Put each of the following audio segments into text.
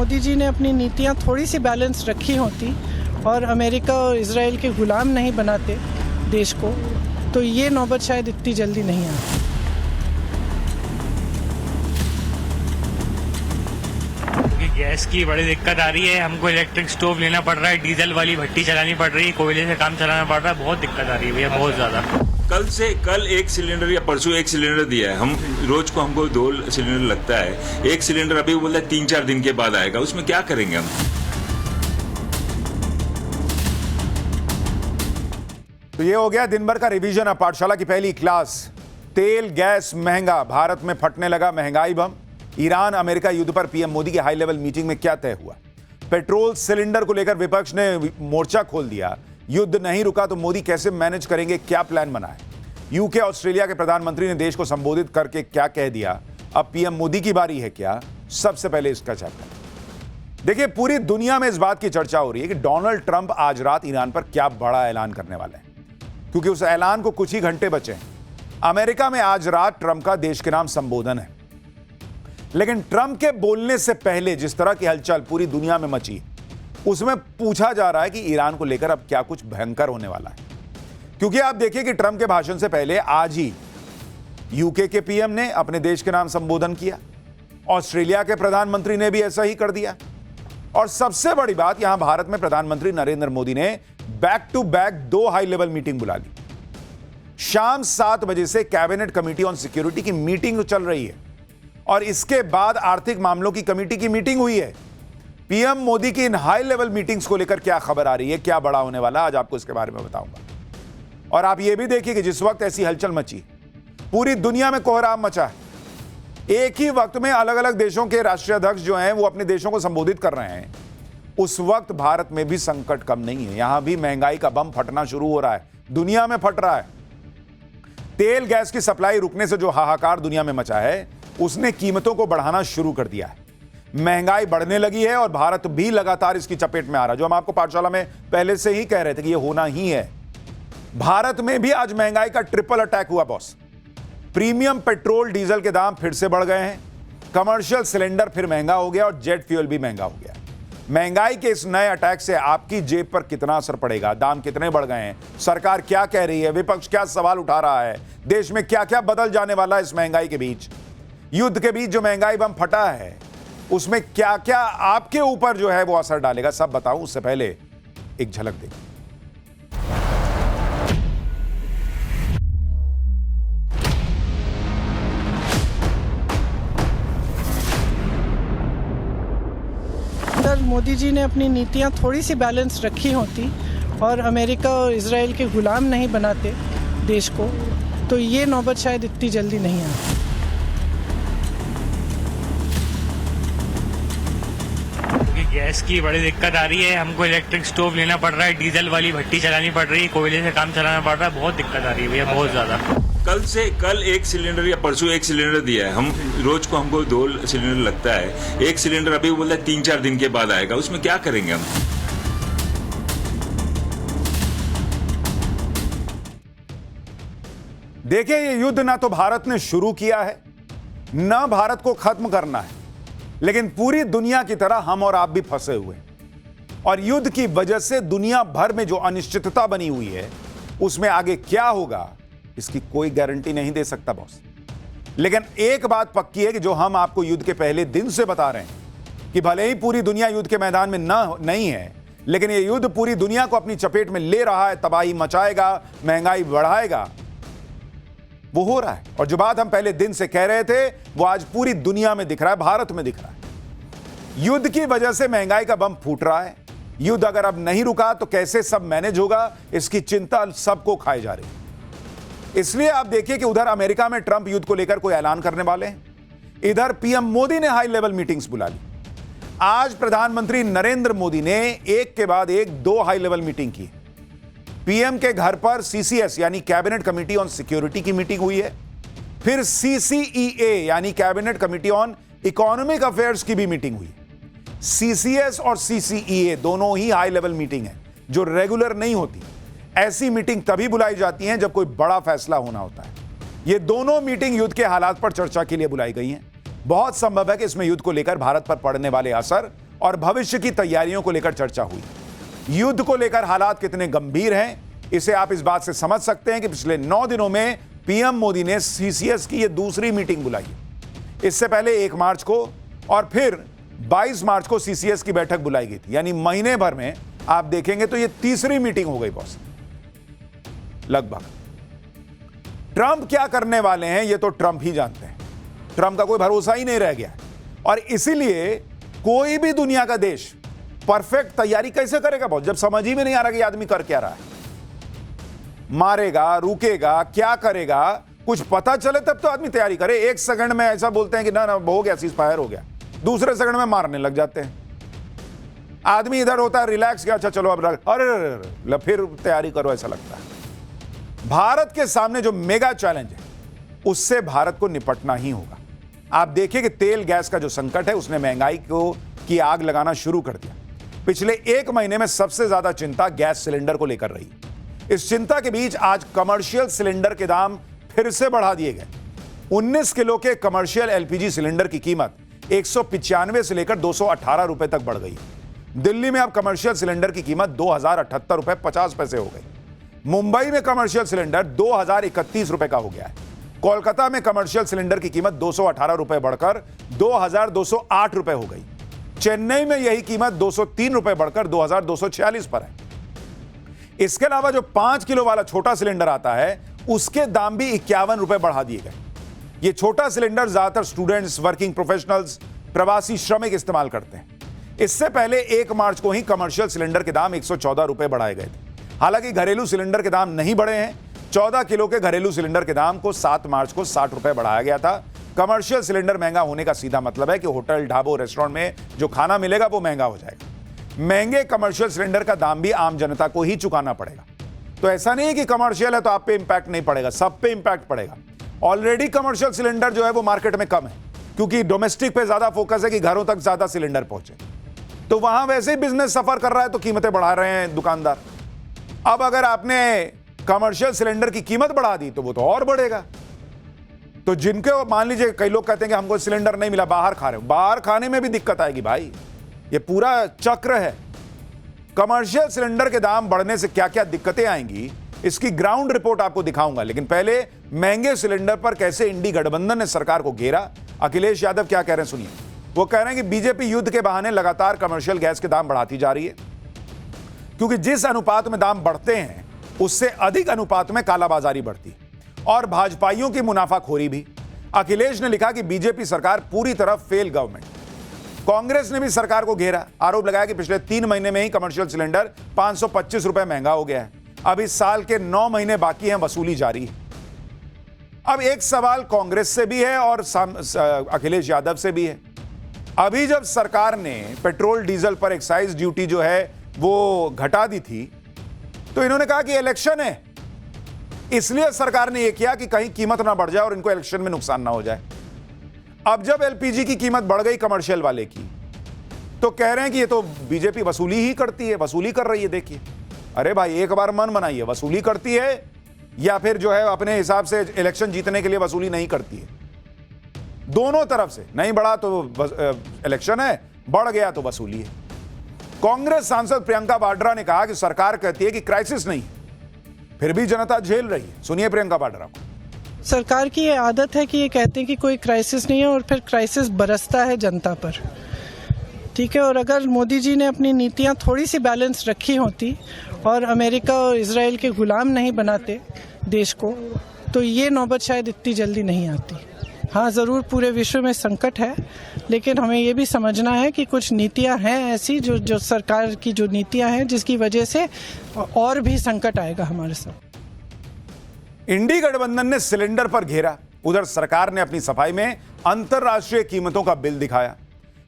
मोदी जी ने अपनी नीतियाँ थोड़ी सी बैलेंस रखी होती और अमेरिका और इजराइल के गुलाम नहीं बनाते देश को, तो ये नौबत शायद इतनी जल्दी नहीं आती। गैस की बड़ी दिक्कत आ रही है, हमको इलेक्ट्रिक स्टोव लेना पड़ रहा है, डीजल वाली भट्टी चलानी पड़ रही है, कोयले से काम चलाना पड़ रहा है, बहुत दिक्कत आ रही है भैया, बहुत ज्यादा। कल एक सिलेंडर या परसों एक सिलेंडर दिया है, हम रोज को हमको 2 सिलेंडर लगता है, एक सिलेंडर अभी बोलता है 3-4 दिन के बाद आएगा, उसमें क्या करेंगे हम? तो ये हो गया दिन भर का रिवीजन। अब पाठशाला की पहली क्लास। तेल गैस महंगा, भारत में फटने लगा महंगाई बम। ईरान अमेरिका युद्ध पर पीएम मोदी की हाई लेवल मीटिंग में क्या तय हुआ? पेट्रोल सिलेंडर को लेकर विपक्ष ने मोर्चा खोल दिया। युद्ध नहीं रुका तो मोदी कैसे मैनेज करेंगे, क्या प्लान बना है? यूके ऑस्ट्रेलिया के प्रधानमंत्री ने देश को संबोधित करके क्या कह दिया? अब पीएम मोदी की बारी है क्या? सबसे पहले इसका चर्चा। देखिए, पूरी दुनिया में इस बात की चर्चा हो रही है कि डोनाल्ड ट्रंप आज रात ईरान पर क्या बड़ा ऐलान करने वाले हैं, क्योंकि उस ऐलान को कुछ ही घंटे बचे हैं। अमेरिका में आज रात ट्रंप का देश के नाम संबोधन है, लेकिन ट्रंप के बोलने से पहले जिस तरह की हलचल पूरी दुनिया में मची, उसमें पूछा जा रहा है कि ईरान को लेकर अब क्या कुछ भयंकर होने वाला है। क्योंकि आप देखिए कि ट्रंप के भाषण से पहले आज ही यूके के पीएम ने अपने देश के नाम संबोधन किया, ऑस्ट्रेलिया के प्रधानमंत्री ने भी ऐसा ही कर दिया, और सबसे बड़ी बात, यहां भारत में प्रधानमंत्री नरेंद्र मोदी ने back to back 2 high level meeting बुला ली। शाम 7 बजे से कैबिनेट कमेटी ऑन सिक्योरिटी की मीटिंग चल रही है, और इसके बाद आर्थिक मामलों की कमेटी की मीटिंग हुई है। पीएम मोदी की इन हाई लेवल मीटिंग्स को लेकर क्या खबर आ रही है, क्या बड़ा होने वाला, आज आपको इसके बारे में बताऊंगा। और आप यह भी देखिए कि जिस वक्त ऐसी हलचल मची, पूरी दुनिया में कोहराम मचा है। एक ही वक्त में अलग अलग देशों के राष्ट्रीय अध्यक्ष जो हैं वो अपने देशों को संबोधित कर रहे हैं, उस वक्त भारत में भी संकट कम नहीं है। यहां भी महंगाई का बम फटना शुरू हो रहा है, दुनिया में फट रहा है। तेल गैस की सप्लाई रुकने से जो हाहाकार दुनिया में मचा है, उसने कीमतों को बढ़ाना शुरू कर दिया है। महंगाई बढ़ने लगी है और भारत भी लगातार इसकी चपेट में आ रहा है, जो हम आपको पाठशाला में पहले से ही कह रहे थे कि यह होना ही है। भारत में भी आज महंगाई का ट्रिपल अटैक हुआ बॉस। प्रीमियम पेट्रोल डीजल के दाम फिर से बढ़ गए हैं, कमर्शियल सिलेंडर फिर महंगा हो गया और जेट फ्यूल भी महंगा हो गया। महंगाई के इस नए अटैक से आपकी जेब पर कितना असर पड़ेगा? दाम कितने बढ़ गए हैं? सरकार क्या कह रही है? विपक्ष क्या सवाल उठा रहा है? देश में क्या क्या बदल जाने वाला है इस महंगाई के बीच? युद्ध के बीच जो महंगाई बम फटा है, उसमें क्या क्या आपके ऊपर जो है वो असर डालेगा, सब बताऊं। उससे पहले एक झलक देखिए। अगर मोदी जी ने अपनी नीतियाँ थोड़ी सी बैलेंस रखी होती और अमेरिका और इजराइल के गुलाम नहीं बनाते देश को, तो ये नौबत शायद इतनी जल्दी नहीं आती। गैस की बड़ी दिक्कत आ रही है, हमको इलेक्ट्रिक स्टोव लेना पड़ रहा है, डीजल वाली भट्टी चलानी पड़ रही है, कोयले से काम चलाना पड़ रहा है, बहुत दिक्कत आ रही है भैया, बहुत ज्यादा। कल एक सिलेंडर या परसों एक सिलेंडर दिया है, हम रोज को हमको 2 सिलेंडर लगता है, एक सिलेंडर अभी बोलता है 3-4 दिन के बाद आएगा, उसमें क्या करेंगे हम? देखिए, ये युद्ध ना तो भारत ने शुरू किया है, ना भारत को खत्म करना है, लेकिन पूरी दुनिया की तरह हम और आप भी फंसे हुए हैं। और युद्ध की वजह से दुनिया भर में जो अनिश्चितता बनी हुई है, उसमें आगे क्या होगा इसकी कोई गारंटी नहीं दे सकता बॉस। लेकिन एक बात पक्की है कि जो हम आपको युद्ध के पहले दिन से बता रहे हैं कि भले ही पूरी दुनिया युद्ध के मैदान में नहीं है, लेकिन यह युद्ध पूरी दुनिया को अपनी चपेट में ले रहा है, तबाही मचाएगा, महंगाई बढ़ाएगा, वो हो रहा है। और जो बात हम पहले दिन से कह रहे थे, वो आज पूरी दुनिया में दिख रहा है, भारत में दिख रहा है। युद्ध की वजह से महंगाई का बम फूट रहा है। युद्ध अगर अब नहीं रुका तो कैसे सब मैनेज होगा, इसकी चिंता सबको खाई जा रही है। इसलिए आप देखिए कि उधर अमेरिका में ट्रंप युद्ध को लेकर कोई ऐलान करने वाले हैं, इधर पीएम मोदी ने हाई लेवल मीटिंग्स बुला ली। आज प्रधानमंत्री नरेंद्र मोदी ने एक के बाद एक 2 हाई लेवल मीटिंग की। पीएम के घर पर सीसीएस यानी कैबिनेट कमेटी ऑन सिक्योरिटी की मीटिंग हुई है, फिर सीसीईए यानी cabinet committee on economic affairs की भी मीटिंग हुई। सीसीएस और सीसीईए दोनों ही हाई लेवल मीटिंग है जो रेगुलर नहीं होती। ऐसी मीटिंग तभी बुलाई जाती हैं जब कोई बड़ा फैसला होना होता है। ये दोनों मीटिंग युद्ध के हालात पर चर्चा के लिए बुलाई गई हैं। बहुत संभव है कि इसमें युद्ध को लेकर भारत पर पड़ने वाले असर और भविष्य की तैयारियों को लेकर चर्चा हुई। युद्ध को लेकर हालात कितने गंभीर हैं, इसे आप इस बात से समझ सकते हैं कि पिछले 9 दिनों में पीएम मोदी ने सीसीएस की यह दूसरी मीटिंग बुलाई। इससे पहले 1 मार्च को और फिर 22 मार्च को सीसीएस की बैठक बुलाई गई थी, यानी महीने भर में आप देखेंगे तो यह तीसरी मीटिंग हो गई बॉस लगभग। ट्रंप क्या करने वाले हैं यह तो ट्रंप ही जानते हैं। ट्रंप का कोई भरोसा ही नहीं रह गया और इसीलिए कोई भी दुनिया का देश परफेक्ट तैयारी कैसे करेगा बॉस, जब समझ ही में नहीं आ रहा कि आदमी कर क्या रहा है। मारेगा, रुकेगा, क्या करेगा, कुछ पता चले तब तो आदमी तैयारी करे। 1 सेकंड में ऐसा बोलते हैं कि ना हो गया, सीज फायर हो गया, दूसरे सेकंड में मारने लग जाते हैं। आदमी इधर होता है रिलैक्स किया, अच्छा चलो अब अरे फिर तैयारी करो, ऐसा लगता है। भारत के सामने जो मेगा चैलेंज है उससे भारत को निपटना ही होगा। आप देखिए कि तेल गैस का जो संकट है उसने महंगाई की आग लगाना शुरू कर दिया। पिछले 1 महीने में सबसे ज्यादा चिंता गैस सिलेंडर को लेकर रही। इस चिंता के बीच आज कमर्शियल सिलेंडर के दाम फिर से बढ़ा दिए गए। 19 किलो के कमर्शियल एलपीजी सिलेंडर की कीमत 195 से लेकर 218 रुपए तक बढ़ गई। दिल्ली में अब कमर्शियल सिलेंडर की कीमत 2078 रुपए 50 पैसे हो गई। मुंबई में कमर्शियल सिलेंडर 2031 रुपए का हो गया है। कोलकाता में कमर्शियल सिलेंडर की कीमत 218 रुपए बढ़कर 2208 रुपए हो गई। चेन्नई में यही कीमत 203 रुपए बढ़कर 2246 पर है। इसके अलावा जो 5 किलो वाला छोटा सिलेंडर आता है उसके दाम भी 51 रुपए बढ़ा दिए गए। यह छोटा सिलेंडर ज्यादातर स्टूडेंट्स, वर्किंग प्रोफेशनल्स, प्रवासी श्रमिक इस्तेमाल करते हैं। इससे पहले 1 मार्च को ही कमर्शियल सिलेंडर के दाम 114 रुपए बढ़ाए गए थे। हालांकि घरेलू सिलेंडर के दाम नहीं बढ़े हैं। 14 किलो के घरेलू सिलेंडर के दाम को 7 मार्च को 60 रुपए बढ़ाया गया था। कमर्शियल सिलेंडर महंगा होने का सीधा मतलब है कि होटल, ढाबों, रेस्टोरेंट में जो खाना मिलेगा वो महंगा हो जाएगा। महंगे कमर्शियल सिलेंडर का दाम भी आम जनता को ही चुकाना पड़ेगा। तो ऐसा नहीं है कि कमर्शियल है तो आप पे इंपैक्ट नहीं पड़ेगा, सब पे इंपैक्ट पड़ेगा। ऑलरेडी कमर्शियल सिलेंडर जो है वो मार्केट में कम है क्योंकि डोमेस्टिक पे ज्यादा फोकस है कि घरों तक ज्यादा सिलेंडर पहुंचे। तो वहां वैसे ही बिजनेस सफर कर रहा है तो कीमतें बढ़ा रहे हैं दुकानदार। अब अगर आपने कमर्शियल सिलेंडर की कीमत बढ़ा दी तो वो तो और बढ़ेगा। तो जिनके मान लीजिए कई लोग कहते हैं कि हमको सिलेंडर नहीं मिला, बाहर खा रहे हो, बाहर खाने में भी दिक्कत आएगी भाई। ये पूरा चक्र है। कमर्शियल सिलेंडर के दाम बढ़ने से क्या क्या दिक्कतें आएंगी इसकी ग्राउंड रिपोर्ट आपको दिखाऊंगा, लेकिन पहले महंगे सिलेंडर पर कैसे इंडी गठबंधन ने सरकार को घेरा। अखिलेश यादव क्या कह रहे हैं सुनिए। वो कह रहे हैं कि बीजेपी युद्ध के बहाने लगातार कमर्शियल गैस के दाम बढ़ाती जा रही है क्योंकि जिस अनुपात में दाम बढ़ते हैं उससे अधिक अनुपात में कालाबाजारी बढ़ती और भाजपाइयों की मुनाफाखोरी भी। अखिलेश ने लिखा कि बीजेपी सरकार पूरी तरह फेल गवर्नमेंट। कांग्रेस ने भी सरकार को घेरा, आरोप लगाया कि पिछले 3 महीने में ही कमर्शियल सिलेंडर 525 रुपए महंगा हो गया है। अब इस साल के 9 महीने बाकी हैं, वसूली जारी है। अब एक सवाल कांग्रेस से भी है और अखिलेश यादव से भी है। अभी जब सरकार ने पेट्रोल डीजल पर एक्साइज ड्यूटी जो है वो घटा दी थी तो इन्होंने कहा कि इलेक्शन है इसलिए सरकार ने यह किया कि कहीं कीमत ना बढ़ जाए और इनको इलेक्शन में नुकसान ना हो जाए। अब जब एलपीजी की कीमत बढ़ गई कमर्शियल वाले की तो कह रहे हैं कि ये तो बीजेपी वसूली ही करती है, वसूली कर रही है। देखिए, अरे भाई एक बार मन बनाइए, वसूली करती है या फिर जो है अपने हिसाब से इलेक्शन जीतने के लिए वसूली नहीं करती है। दोनों तरफ से, नहीं बढ़ा तो इलेक्शन है, बढ़ गया तो वसूली है। कांग्रेस सांसद प्रियंका वाड्रा ने कहा कि सरकार कहती है कि क्राइसिस नहीं, फिर भी जनता झेल रही है। सुनिए प्रियंका वाड्रा को। सरकार की ये आदत है कि ये कहते हैं कि कोई क्राइसिस नहीं है और फिर क्राइसिस बरसता है जनता पर। ठीक है, और अगर मोदी जी ने अपनी नीतियां थोड़ी सी बैलेंस रखी होती और अमेरिका और इजराइल के गुलाम नहीं बनाते देश को तो ये नौबत शायद इतनी जल्दी नहीं आती। हाँ, ज़रूर पूरे विश्व में संकट है, लेकिन हमें ये भी समझना है कि कुछ नीतियां हैं ऐसी जो सरकार की जो नीतियां हैं जिसकी वजह से और भी संकट आएगा हमारे साथ। इंडी गठबंधन ने सिलेंडर पर घेरा, उधर सरकार ने अपनी सफाई में अंतरराष्ट्रीय कीमतों का बिल दिखाया।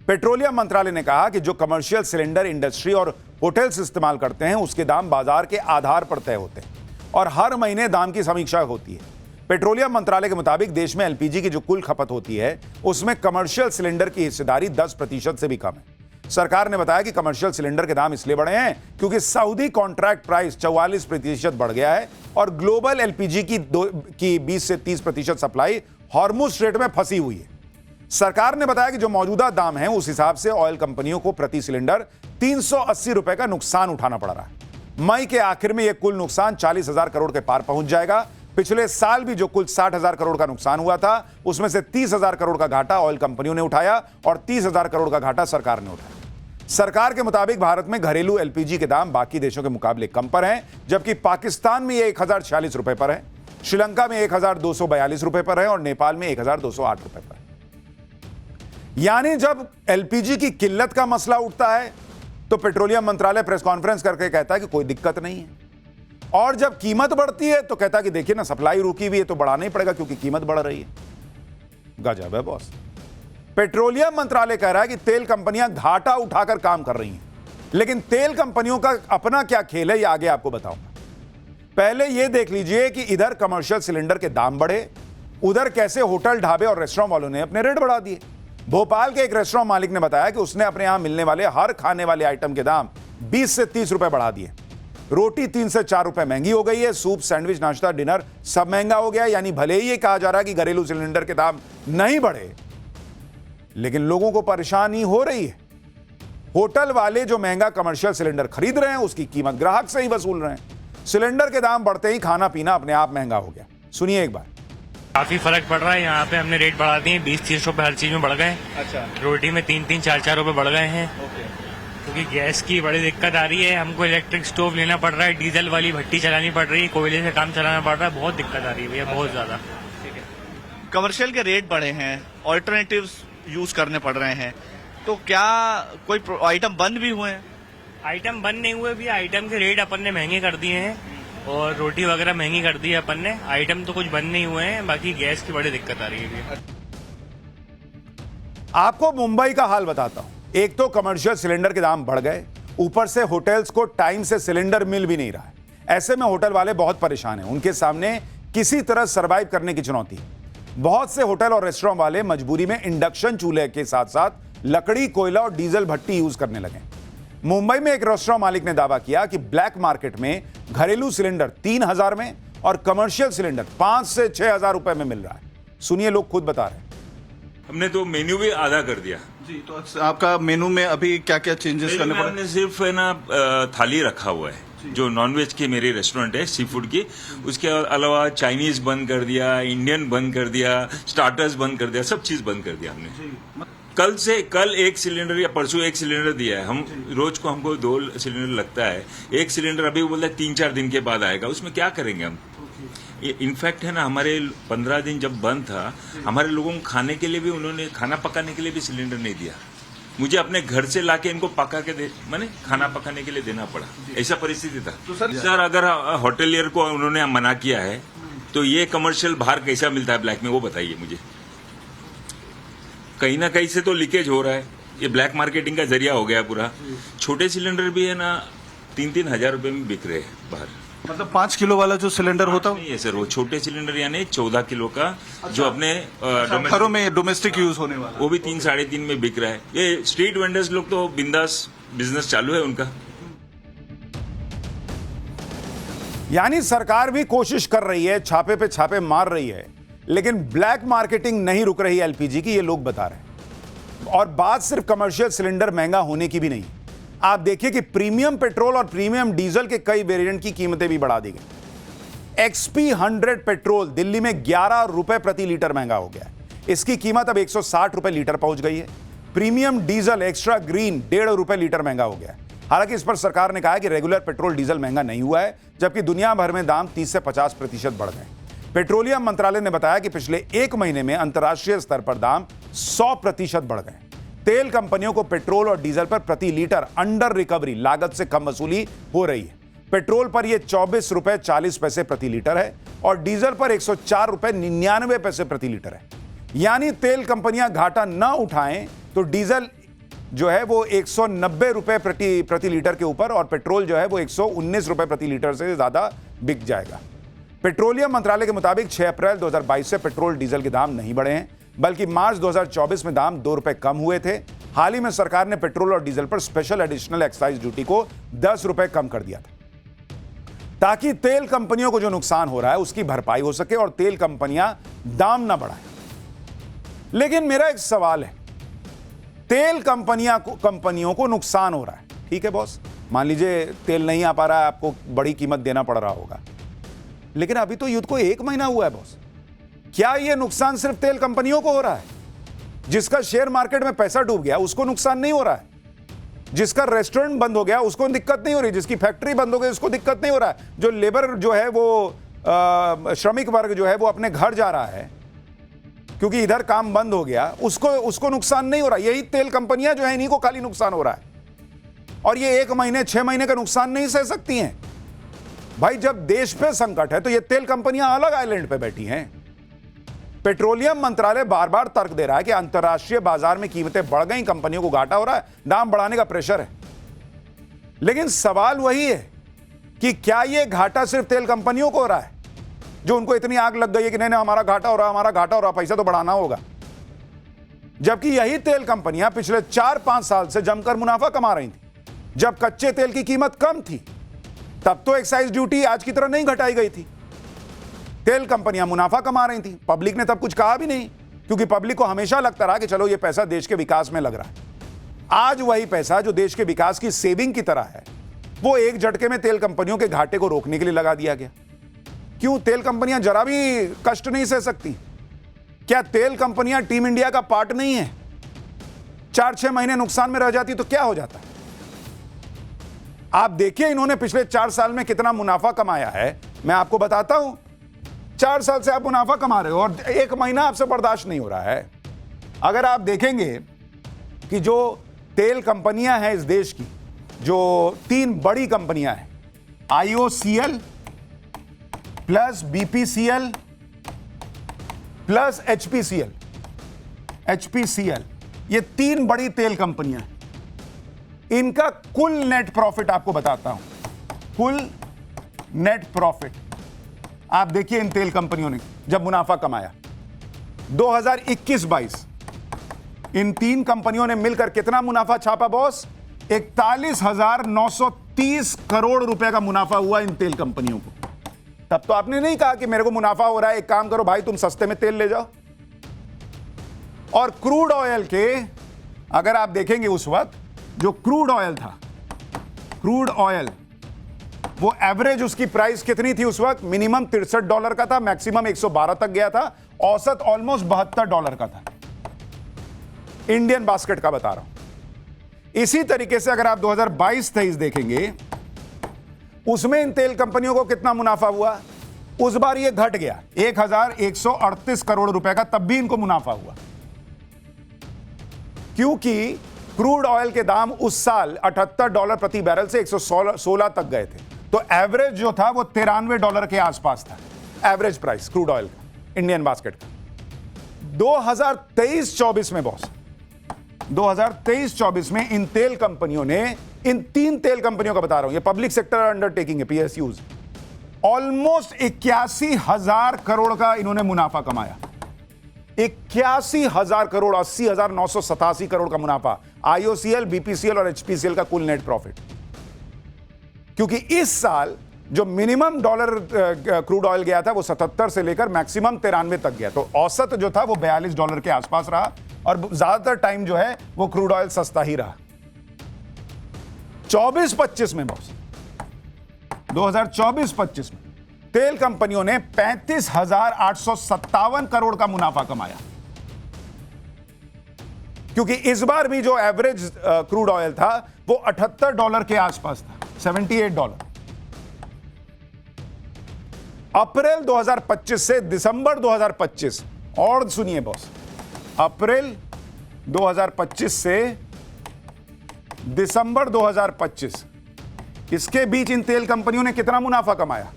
पेट्रोलियम मंत्रालय ने कहा कि जो कमर्शियल सिलेंडर इंडस्ट्री और होटल्स इस्तेमाल करते हैं उसके दाम बाजार के आधार पर तय होते हैं और हर महीने दाम की समीक्षा होती है। पेट्रोलियम मंत्रालय के मुताबिक देश में एलपीजी की जो कुल खपत होती है उसमें कमर्शियल सिलेंडर की हिस्सेदारी 10% से भी कम है। सरकार ने बताया कि कमर्शियल सिलेंडर के दाम इसलिए बढ़े हैं क्योंकि सऊदी कॉन्ट्रैक्ट प्राइस 44% बढ़ गया है और ग्लोबल एलपीजी की 20 से 30% सप्लाई हॉर्मुज स्ट्रेट में फंसी हुई है। सरकार ने बताया कि जो मौजूदा दाम है उस हिसाब से ऑयल कंपनियों को प्रति सिलेंडर 380 रुपए का नुकसान उठाना पड़ रहा है। मई के आखिर में यह कुल नुकसान 40,000 करोड़ के पार पहुंच जाएगा। पिछले साल भी जो कुल 60,000 करोड़ का नुकसान हुआ था उसमें से 30,000 करोड़ का घाटा ऑयल कंपनियों ने उठाया और 30,000 करोड़ का घाटा सरकार ने उठाया। सरकार के मुताबिक भारत में घरेलू एलपीजी के दाम बाकी देशों के मुकाबले कम पर हैं, जबकि पाकिस्तान में यह 1,046 रुपए पर है, श्रीलंका में 1,242 रुपए पर है और नेपाल में 1,208 रुपए पर है। यानी जब एलपीजी की किल्लत का मसला उठता है तो पेट्रोलियम मंत्रालय प्रेस कॉन्फ्रेंस करके कहता है कि कोई दिक्कत नहीं है, और जब कीमत बढ़ती है तो कहता है कि देखिए ना, सप्लाई रुकी हुई है तो बढ़ाना ही पड़ेगा क्योंकि कीमत बढ़ रही है। गजब है बॉस। पेट्रोलियम मंत्रालय कह रहा है कि तेल कंपनियां घाटा उठाकर काम कर रही हैं, लेकिन तेल कंपनियों का अपना क्या खेल है ये आगे आपको बताऊंगा। पहले यह देख लीजिए कि इधर कमर्शियल सिलेंडर के दाम बढ़े, उधर कैसे होटल, ढाबे और रेस्टोरेंट वालों ने अपने रेट बढ़ा दिए। भोपाल के एक रेस्टोरेंट मालिक ने बताया कि उसने अपने यहां मिलने वाले हर खाने वाले आइटम के दाम 20 से 30 रुपए बढ़ा दिए। रोटी 3 से 4 रुपए महंगी हो गई है, सूप, सैंडविच, नाश्ता, डिनर सब महंगा हो गया। यानी भले ही ये कहा जा रहा है कि घरेलू सिलेंडर के दाम नहीं बढ़े, लेकिन लोगों को परेशानी हो रही है। होटल वाले जो महंगा कमर्शियल सिलेंडर खरीद रहे हैं उसकी कीमत ग्राहक से ही वसूल रहे हैं। सिलेंडर के दाम बढ़ते ही खाना पीना अपने आप महंगा हो गया। सुनिए एक बार। काफी फर्क पड़ रहा है। यहाँ पे हमने रेट बढ़ा दिए, 20-30 रुपए हर चीज में बढ़ गए। अच्छा। रोटी में 3-3, 4-4 रुपए बढ़ गए हैं, ओके। क्योंकि गैस की बड़ी दिक्कत आ रही है। हमको इलेक्ट्रिक स्टोव लेना पड़ रहा है, डीजल वाली भट्टी चलानी पड़ रही है, कोयले से काम चलाना पड़ रहा है। बहुत दिक्कत आ रही है भैया, बहुत ज्यादा। ठीक है। कमर्शियल के रेट बढ़े हैं, ऑल्टरनेटिव्स यूज करने पड़ रहे हैं, तो क्या कोई आइटम बंद भी हुए हैं? आइटम बंद नहीं हुए भी, आइटम के रेट अपन ने महंगे कर दिए हैं और रोटी वगैरह महंगी कर दी है अपन ने। आइटम तो कुछ बंद नहीं हुए हैं, बाकी गैस की बड़ी दिक्कत आ रही है। आपको मुंबई का हाल बताता हूं। एक तो कमर्शियल सिलेंडर के दाम बढ़ गए, ऊपर से होटल्स को टाइम से सिलेंडर मिल भी नहीं रहा है। ऐसे में होटल वाले बहुत परेशान हैं, उनके सामने किसी तरह सरवाइव करने की चुनौती है। बहुत से होटल और रेस्टोरेंट वाले मजबूरी में इंडक्शन चूल्हे के साथ साथ लकड़ी, कोयला और डीजल भट्टी यूज करने लगे। मुंबई में एक रेस्टोरेंट मालिक ने दावा किया कि ब्लैक मार्केट में घरेलू सिलेंडर 3,000 में और कमर्शियल सिलेंडर 5 से 6,000 रुपए में मिल रहा है। सुनिए, लोग खुद बता रहे हैं। हमने तो मेन्यू भी आधा कर दिया जी। तो आपका मेनू में अभी क्या क्या चेंजेस करने पड़े? हमने सिर्फ है ना थाली रखा हुआ है, जो नॉनवेज की मेरी रेस्टोरेंट है सी फूड की। उसके अलावा चाइनीज बंद कर दिया, इंडियन बंद कर दिया, स्टार्टर्स बंद कर दिया, सब चीज बंद कर दिया हमने। कल एक सिलेंडर या परसों एक सिलेंडर दिया है। हम रोज को हमको 2 सिलेंडर लगता है। एक सिलेंडर अभी बोलता है 3-4 दिन के बाद आएगा। उसमें क्या करेंगे हम? इनफैक्ट है ना, हमारे 15 दिन जब बंद था, हमारे लोगों को खाने के लिए भी, उन्होंने खाना पकाने के लिए भी सिलेंडर नहीं दिया। मुझे अपने घर से लाके इनको पका के मैंने खाना पकाने के लिए देना पड़ा। ऐसा परिस्थिति था। तो सर अगर होटलियर को उन्होंने मना किया है तो ये कमर्शियल बाहर कैसा मिलता है ब्लैक में, वो बताइए मुझे। कहीं ना कहीं से तो लीकेज हो रहा है। ये ब्लैक मार्केटिंग का जरिया हो गया पूरा। छोटे सिलेंडर भी है ना 3-3 हजार रुपए में बिक रहे हैं बाहर। मतलब 5 किलो वाला जो सिलेंडर होता है नहीं है सर, वो छोटे सिलेंडर यानी 14 किलो का। जो अपने घरों में डोमेस्टिक यूज होने वाला, वो भी 3-3.5 में बिक रहा है। ये स्ट्रीट वेंडर्स लोग तो बिंदास बिजनेस चालू है उनका। यानी सरकार भी कोशिश कर रही है, छापे पे छापे मार रही है, लेकिन ब्लैक मार्केटिंग नहीं रुक रही एलपीजी की, ये लोग बता रहे हैं। और बात सिर्फ कमर्शियल सिलेंडर महंगा होने की भी नहीं। आप देखिए कि प्रीमियम पेट्रोल और प्रीमियम डीजल के कई वेरिएंट की कीमतें भी बढ़ा दी गई। XP 100 पेट्रोल दिल्ली में 11 रुपए प्रति लीटर महंगा हो गया है। इसकी कीमत अब 160 रुपए लीटर पहुंच गई है। प्रीमियम डीजल एक्स्ट्रा ग्रीन 1.5 रुपए लीटर महंगा हो गया है। हालांकि इस पर सरकार ने कहा है कि रेगुलर पेट्रोल डीजल महंगा नहीं हुआ है, जबकि दुनिया भर में दाम 30 से 50% बढ़ गए। पेट्रोलियम मंत्रालय ने बताया कि पिछले 1 महीने में अंतर्राष्ट्रीय स्तर पर दाम 100% बढ़ गए। तेल कंपनियों को पेट्रोल और डीजल पर प्रति लीटर अंडर रिकवरी लागत से कम वसूली हो रही है। पेट्रोल पर यह 24 रुपए 40 पैसे प्रति लीटर है और डीजल पर 104 रुपए 99 पैसे प्रति लीटर है। यानी तेल कंपनियां घाटा न उठाएं तो डीजल जो है वो 190 रुपए प्रति लीटर के ऊपर और पेट्रोल जो है वो 119 रुपए प्रति लीटर से ज्यादा बिक जाएगा। पेट्रोलियम मंत्रालय के मुताबिक 6 अप्रैल 2022 से पेट्रोल डीजल के दाम नहीं बढ़े हैं, बल्कि मार्च 2024 में दाम 2 रुपए कम हुए थे। हाल ही में सरकार ने पेट्रोल और डीजल पर स्पेशल एडिशनल एक्साइज ड्यूटी को 10 रुपए कम कर दिया था, ताकि तेल कंपनियों को जो नुकसान हो रहा है उसकी भरपाई हो सके और तेल कंपनियां दाम ना बढ़ाएं। लेकिन मेरा एक सवाल है, तेल कंपनियों को नुकसान हो रहा है, ठीक है बॉस, मान लीजिए तेल नहीं आ पा रहा है, आपको बड़ी कीमत देना पड़ रहा होगा, लेकिन अभी तो युद्ध को 1 महीना हुआ है बॉस। क्या यह नुकसान सिर्फ तेल कंपनियों को हो रहा है? जिसका शेयर मार्केट में पैसा डूब गया उसको नुकसान नहीं हो रहा है, जिसका रेस्टोरेंट बंद हो गया उसको दिक्कत नहीं हो रही, जिसकी फैक्ट्री बंद हो गई उसको दिक्कत नहीं हो रहा है, जो लेबर जो है वो श्रमिक वर्ग जो है वो अपने घर जा रहा है क्योंकि इधर काम बंद हो गया, उसको नुकसान नहीं हो रहा। यही तेल कंपनियां जो है इन्हीं को खाली नुकसान हो रहा है, और ये 1 महीने 6 महीने का नुकसान नहीं सह सकती हैं भाई। जब देश पे संकट है तो ये तेल कंपनियां अलग आइलैंड पे बैठी हैं। पेट्रोलियम मंत्रालय बार बार तर्क दे रहा है कि अंतर्राष्ट्रीय बाजार में कीमतें बढ़ गई, कंपनियों को घाटा हो रहा है, दाम बढ़ाने का प्रेशर है। लेकिन सवाल वही है कि क्या यह घाटा सिर्फ तेल कंपनियों को हो रहा है, जो उनको इतनी आग लग गई है कि नहीं हमारा घाटा हो रहा है, हमारा घाटा हो रहा है, पैसा तो बढ़ाना होगा। जबकि यही तेल कंपनियां पिछले 4-5 साल से जमकर मुनाफा कमा रही थी। जब कच्चे तेल की कीमत कम थी तब तो एक्साइज ड्यूटी आज की तरह नहीं घटाई गई थी, तेल कंपनियां मुनाफा कमा रही थी, पब्लिक ने तब कुछ कहा भी नहीं, क्योंकि पब्लिक को हमेशा लगता रहा कि चलो ये पैसा देश के विकास में लग रहा है। आज वही पैसा जो देश के विकास की सेविंग की तरह है, वो एक झटके में तेल कंपनियों के घाटे को रोकने के लिए लगा दिया गया। क्यों तेल कंपनियां जरा भी कष्ट नहीं सह सकती? क्या तेल कंपनियां टीम इंडिया का पार्ट नहीं है? 4-6 महीने नुकसान में रह जाती तो क्या हो जाता? आप देखिए इन्होंने पिछले 4 साल में कितना मुनाफा कमाया है, मैं आपको बताता हूं। 4 साल से आप मुनाफा कमा रहे हो और 1 महीना आपसे बर्दाश्त नहीं हो रहा है। अगर आप देखेंगे कि जो तेल कंपनियां हैं इस देश की, जो 3 बड़ी कंपनियां हैं, IOCL plus BPCL plus HPCL, ये 3 बड़ी तेल कंपनियां हैं। इनका कुल नेट प्रॉफिट आपको बताता हूं, कुल नेट प्रॉफिट आप देखिए इन तेल कंपनियों ने जब मुनाफा कमाया 2021-22, इन 3 कंपनियों ने मिलकर कितना मुनाफा छापा बॉस? 41,930 करोड़ रुपए का मुनाफा हुआ इन तेल कंपनियों को। तब तो आपने नहीं कहा कि मेरे को मुनाफा हो रहा है, एक काम करो भाई तुम सस्ते में तेल ले जाओ। और क्रूड ऑयल के अगर आप देखेंगे उस वक्त जो क्रूड ऑयल था, क्रूड ऑयल वो एवरेज उसकी प्राइस कितनी थी उस वक्त? मिनिमम $63 का था, मैक्सिमम 112 तक गया था, औसत ऑलमोस्ट $72 का था। इंडियन बास्केट का बता रहा हूं। इसी तरीके से अगर आप 2022-23 देखेंगे, उसमें इन तेल कंपनियों को कितना मुनाफा हुआ? उस बार ये घट गया 1,138 करोड़ रुपए का, तब भी इनको मुनाफा हुआ, क्योंकि क्रूड ऑयल के दाम उस साल $78 प्रति बैरल से 116 तक गए थे। तो एवरेज जो था वो $93 के आसपास था, एवरेज प्राइस क्रूड ऑयल का, इंडियन बास्केट का। 2023-24 में बॉस, 2023-24 में इन तेल कंपनियों ने, इन 3 तेल कंपनियों का बता रहा हूं, ये पब्लिक सेक्टर अंडरटेकिंग है, PSUs, ऑलमोस्ट 81,000 करोड़ का इन्होंने मुनाफा कमाया। 81,000 करोड़, 80,987 करोड़ का मुनाफा। IOCL, BPCL और HPCL का कुल नेट प्रॉफिट। क्योंकि इस साल जो मिनिमम डॉलर क्रूड ऑयल गया था वो 77 से लेकर मैक्सिमम 93 तक गया, तो औसत जो था वो $42 के आसपास रहा, और ज्यादातर टाइम जो है वो क्रूड ऑयल सस्ता ही रहा। 24-25 में बॉस, 2024-25 में तेल कंपनियों ने 35,857 करोड़ का मुनाफा कमाया, क्योंकि इस बार भी जो एवरेज क्रूड ऑयल था वो $78 के आसपास था, $78। अप्रैल 2025 से दिसंबर 2025, और सुनिए बॉस, अप्रैल 2025 से दिसंबर 2025, इसके बीच इन तेल कंपनियों ने कितना मुनाफा कमाया?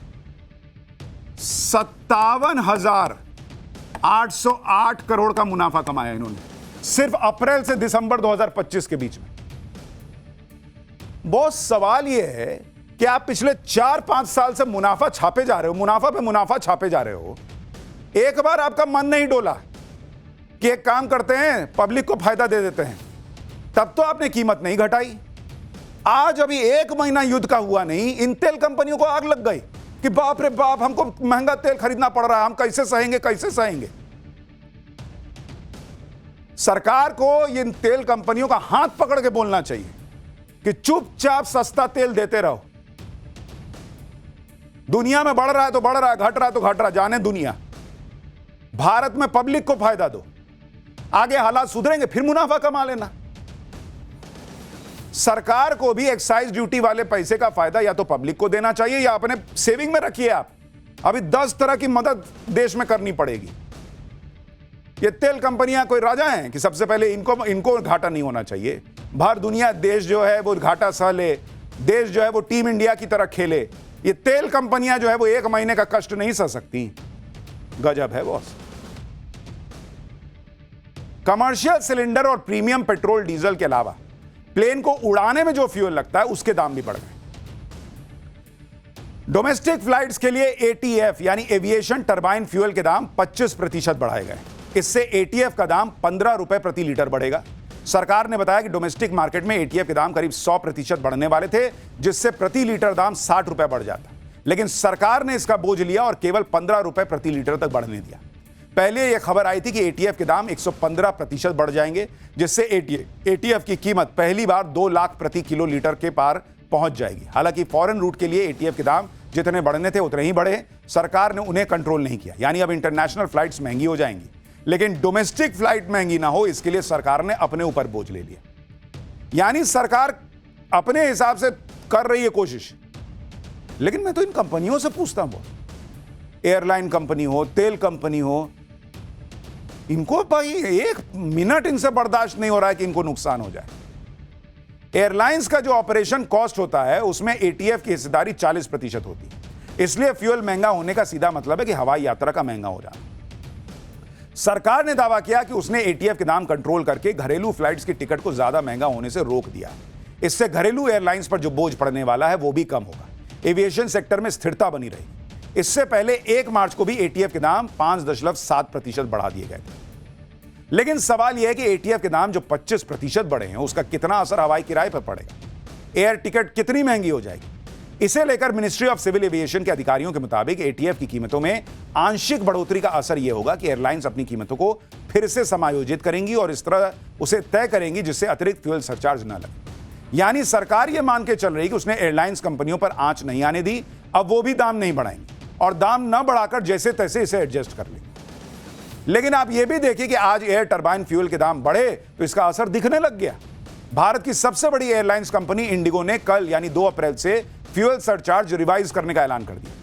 57,808 करोड़ का मुनाफा कमाया इन्होंने, सिर्फ अप्रैल से दिसंबर 2025 के बीच में। बॉस सवाल यह है कि आप पिछले 4-5 साल से मुनाफा छापे जा रहे हो, मुनाफा पे मुनाफा छापे जा रहे हो, एक बार आपका मन नहीं डोला कि एक काम करते हैं पब्लिक को फायदा दे देते हैं, तब तो आपने कीमत नहीं घटाई। आज अभी 1 महीना युद्ध का हुआ नहीं, इन तेल कंपनियों को आग लग गई कि बाप रे बाप, हमको महंगा तेल खरीदना पड़ रहा है, हम कैसे सहेंगे, कैसे सहेंगे। सरकार को इन तेल कंपनियों का हाथ पकड़ के बोलना चाहिए कि चुपचाप सस्ता तेल देते रहो। दुनिया में बढ़ रहा है तो बढ़ रहा है, घट रहा है तो घट रहा है, जाने दुनिया। भारत में पब्लिक को फायदा दो, आगे हालात सुधरेंगे फिर मुनाफा कमा लेना। सरकार को भी एक्साइज ड्यूटी वाले पैसे का फायदा या तो पब्लिक को देना चाहिए या अपने सेविंग में रखिए। आप अभी 10 तरह की मदद देश में करनी पड़ेगी। ये तेल कंपनियां कोई राजा हैं कि सबसे पहले इनको घाटा नहीं होना चाहिए। भर दुनिया देश जो है वो घाटा सह ले, देश जो है वो टीम इंडिया की तरह खेले। ये तेल कंपनियां जो है वो 1 महीने का कष्ट नहीं सह सकती। गजब है बॉस। कमर्शियल सिलेंडर और प्रीमियम पेट्रोल डीजल के अलावा प्लेन को उड़ाने में जो फ्यूल लगता है उसके दाम भी बढ़ गए। डोमेस्टिक फ्लाइट्स के लिए एटीएफ यानी एविएशन टरबाइन फ्यूल के दाम 25% बढ़ाए गए। इससे एटीएफ का दाम 15 रुपए प्रति लीटर बढ़ेगा। सरकार ने बताया कि डोमेस्टिक मार्केट में एटीएफ के दाम करीब 100% बढ़ने वाले थे, जिससे प्रति लीटर दाम 60 रुपए बढ़ जाता, लेकिन सरकार ने इसका बोझ लिया और केवल 15 रुपए प्रति लीटर तक बढ़ने दिया। पहले यह खबर आई थी कि एटीएफ के दाम 115% बढ़ जाएंगे, जिससे एटीएफ की कीमत पहली बार 2 लाख प्रति किलो लीटर के पार पहुंच जाएगी। हालांकि फॉरेन रूट के लिए एटीएफ के दाम जितने बढ़ने थे उतने ही बढ़े, सरकार ने उन्हें कंट्रोल नहीं किया। यानी अब इंटरनेशनल फ्लाइट्स महंगी हो जाएंगी, लेकिन डोमेस्टिक फ्लाइट महंगी ना हो इसके लिए सरकार ने अपने ऊपर बोझ ले लिया। यानी सरकार अपने हिसाब से कर रही है कोशिश। लेकिन मैं तो इन कंपनियों से पूछता हूं, एयरलाइन कंपनी हो, तेल कंपनी हो, इनको भाई 1 मिनट इनसे बर्दाश्त नहीं हो रहा है कि इनको नुकसान हो जाए। एयरलाइंस का जो ऑपरेशन कॉस्ट होता है उसमें एटीएफ की हिस्सेदारी 40% होती है। इसलिए फ्यूल महंगा होने का सीधा मतलब है कि हवाई यात्रा का महंगा हो जाना। सरकार ने दावा किया कि उसने एटीएफ के दाम कंट्रोल करके घरेलू फ्लाइट्स की टिकट को ज्यादा महंगा होने से रोक दिया। इससे घरेलू एयरलाइंस पर जो बोझ पड़ने वाला है वो भी कम होगा। एविएशन सेक्टर में स्थिरता बनी रहेगी। इससे पहले 1 मार्च को भी एटीएफ के दाम 5.7% बढ़ा दिए गए थे। लेकिन सवाल यह है कि एटीएफ के दाम जो 25% बढ़े हैं उसका कितना असर हवाई किराए पर पड़ेगा। एयर टिकट कितनी महंगी हो जाएगी। इसे लेकर मिनिस्ट्री ऑफ सिविल एविएशन के अधिकारियों के मुताबिक एटीएफ की कीमतों में आंशिक बढ़ोतरी का असर यह होगा कि एयरलाइंस अपनी कीमतों को फिर से समायोजित करेंगी और इस तरह उसे तय करेंगी जिससे अतिरिक्त फ्यूल सरचार्ज न लगे। यानी सरकार यह मान के चल रही कि उसने एयरलाइंस कंपनियों पर आंच नहीं आने दी, अब वो भी दाम नहीं बढ़ाएंगे और दाम न बढ़ाकर जैसे तैसे इसे एडजस्ट कर लेंगे। लेकिन आप यह भी देखिए कि आज एयर टरबाइन फ्यूल के दाम बढ़े तो इसका असर दिखने लग गया। भारत की सबसे बड़ी एयरलाइंस कंपनी इंडिगो ने कल यानी 2 अप्रैल से फ्यूल सरचार्ज रिवाइज करने का ऐलान कर दिया।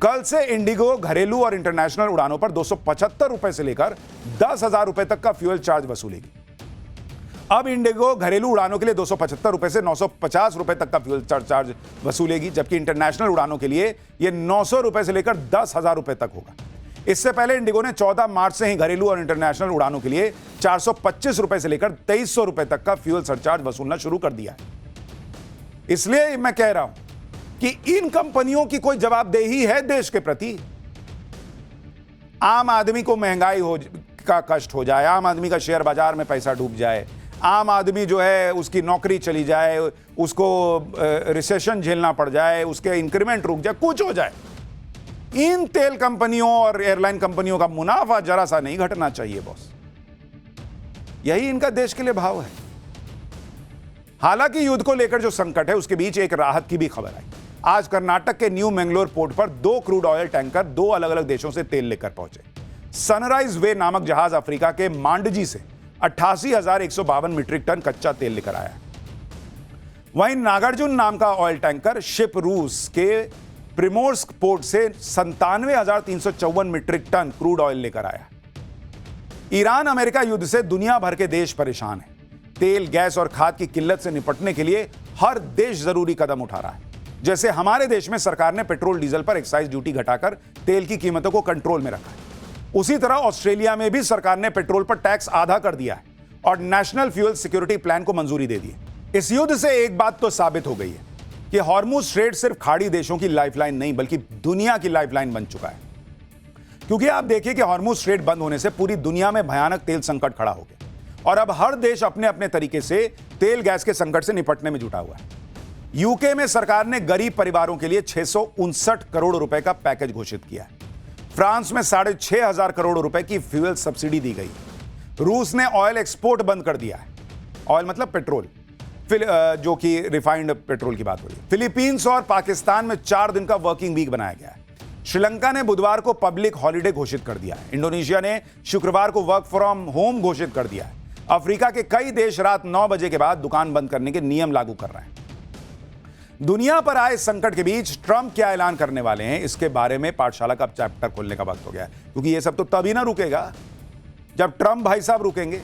कल से इंडिगो घरेलू और इंटरनेशनल उड़ानों पर 275 रुपए से लेकर 10,000 रुपए तक का फ्यूल चार्ज वसूलेगी। अब इंडिगो घरेलू उड़ानों के लिए 275 रुपए से 950 रुपए तक का फ्यूल चार्ज वसूलेगी, जबकि इंटरनेशनल उड़ानों के लिए यह 900 रुपए से लेकर 10,000 रुपए तक होगा। इससे पहले इंडिगो ने 14 मार्च से ही घरेलू और इंटरनेशनल उड़ानों के लिए 425 रुपए से लेकर 2300 रुपए तक का फ्यूल सरचार्ज वसूलना शुरू कर दिया है। इसलिए मैं कह रहा हूं कि इन कंपनियों की कोई जवाबदेही है देश के प्रति। आम आदमी को महंगाई का कष्ट हो जाए, आम आदमी का शेयर बाजार में पैसा डूब जाए, आम आदमी जो है उसकी नौकरी चली जाए, उसको रिसेशन झेलना पड़ जाए, उसके इंक्रीमेंट रुक जाए, कुछ हो जाए, इन तेल कंपनियों और एयरलाइन कंपनियों का मुनाफा जरा सा नहीं घटना चाहिए बॉस। यही इनका देश के लिए भाव है। हालांकि युद्ध को लेकर जो संकट है उसके बीच एक राहत की भी खबर आई। आज कर्नाटक के न्यू मैंगलोर पोर्ट पर 2 क्रूड ऑयल टैंकर 2 अलग अलग देशों से तेल लेकर पहुंचे। सनराइज वे नामक जहाज अफ्रीका के मांडजी से 88,152 मीट्रिक टन कच्चा तेल लेकर आया। वहीं नागार्जुन नाम का ऑयल टैंकर शिप रूस के प्रिमोर्स्क पोर्ट से 97,354 मीट्रिक टन क्रूड ऑयल लेकर आया। ईरान अमेरिका युद्ध से दुनिया भर के देश परेशान हैं। तेल, गैस और खाद की किल्लत से निपटने के लिए हर देश जरूरी कदम उठा रहा है। जैसे हमारे देश में सरकार ने पेट्रोल डीजल पर एक्साइज ड्यूटी घटाकर तेल की कीमतों को कंट्रोल में रखा है, उसी तरह ऑस्ट्रेलिया में भी सरकार ने पेट्रोल पर टैक्स आधा कर दिया है और नेशनल फ्यूल सिक्योरिटी प्लान को मंजूरी दे दी है। इस युद्ध से एक बात तो साबित हो गई है कि हॉर्मुज स्ट्रेट सिर्फ खाड़ी देशों की लाइफलाइन नहीं बल्कि दुनिया की लाइफलाइन बन चुका है। क्योंकि आप देखिए कि हॉर्मुज स्ट्रेट बंद होने से पूरी दुनिया में भयानक तेल संकट खड़ा हो गया और अब हर देश अपने अपने तरीके से तेल गैस के संकट से निपटने में जुटा हुआ है। यूके में सरकार ने गरीब परिवारों के लिए 659 करोड़ रुपए का पैकेज घोषित किया है। फ्रांस में 6,500 करोड़ रुपए की फ्यूल सब्सिडी दी गई। रूस ने ऑयल एक्सपोर्ट बंद कर दिया है। ऑयल मतलब पेट्रोल, जो कि रिफाइंड पेट्रोल की बात हो रही है। फिलीपींस और पाकिस्तान में 4 दिन का वर्किंग वीक बनाया गया है। श्रीलंका ने बुधवार को पब्लिक हॉलिडे घोषित कर दिया है। इंडोनेशिया ने शुक्रवार को वर्क फ्रॉम होम घोषित कर दिया है। अफ्रीका के कई देश रात 9 बजे के बाद दुकान बंद करने के नियम लागू कर रहे हैं। दुनिया पर आए संकट के बीच ट्रंप क्या ऐलान करने वाले हैं, इसके बारे में पाठशाला का चैप्टर खोलने का वक्त हो गया है, क्योंकि यह सब तो तभी ना रुकेगा जब ट्रंप भाई साहब रुकेंगे।